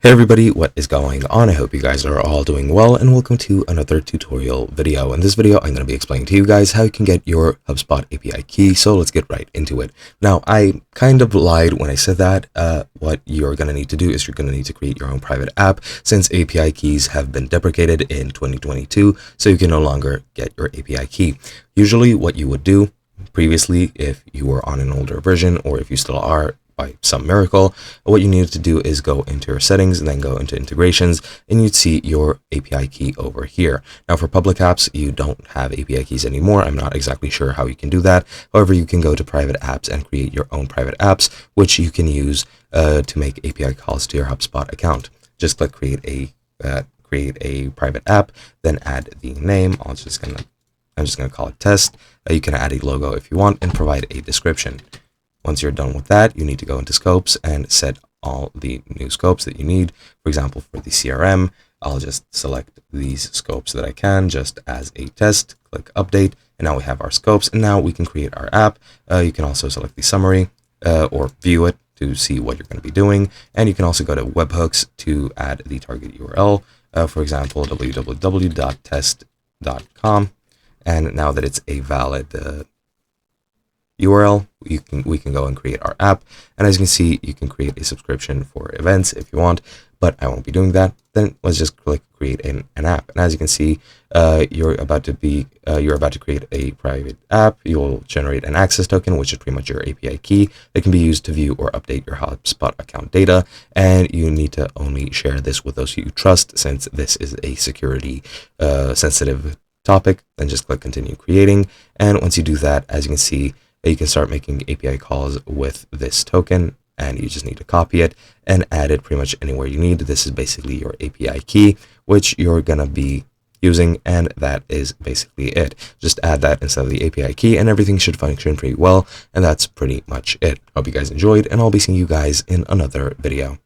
Hey everybody, what is going on? I hope you guys are all doing well, and welcome to another tutorial video. In this video, I'm going to be explaining to you guys how you can get your HubSpot API key, so let's get right into it. Now, I kind of lied when I said that. What you're going to need to do is you're going to need to create your own private app, since API keys have been deprecated in 2022, so you can no longer get your API key. Usually, what you would do previously, if you were on an older version, or if you still are, by some miracle, what you needed to do is go into your settings and then go into integrations, and you'd see your API key over here. Now for public apps, you don't have API keys anymore. I'm not exactly sure how you can do that. However, you can go to private apps and create your own private apps, which you can use to make API calls to your HubSpot account. Just click create a private app, then add the name. I'm just gonna call it test. You can add a logo if you want and provide a description. Once you're done with that, you need to go into scopes and set all the new scopes that you need. For example, for the CRM, I'll just select these scopes that I can just as a test, click update, and now we have our scopes, and now we can create our app. You can also select the summary or view it to see what you're going to be doing, and you can also go to webhooks to add the target URL, for example, www.test.com, and now that it's a valid URL, we can go and create our app, and as you can see, you can create a subscription for events if you want, but I won't be doing that. Then let's just click create an app, and as you can see, you're about to create a private app. You'll generate an access token, which is pretty much your API key that can be used to view or update your HubSpot account data, and you need to only share this with those you trust, since this is a security sensitive topic. Then just click continue creating, and once you do that, as you can see, you can start making API calls with this token, and you just need to copy it and add it pretty much anywhere you need. This is basically your API key, which you're going to be using, and that is basically it. Just add that instead of the API key, and everything should function pretty well, and that's pretty much it. Hope you guys enjoyed, and I'll be seeing you guys in another video.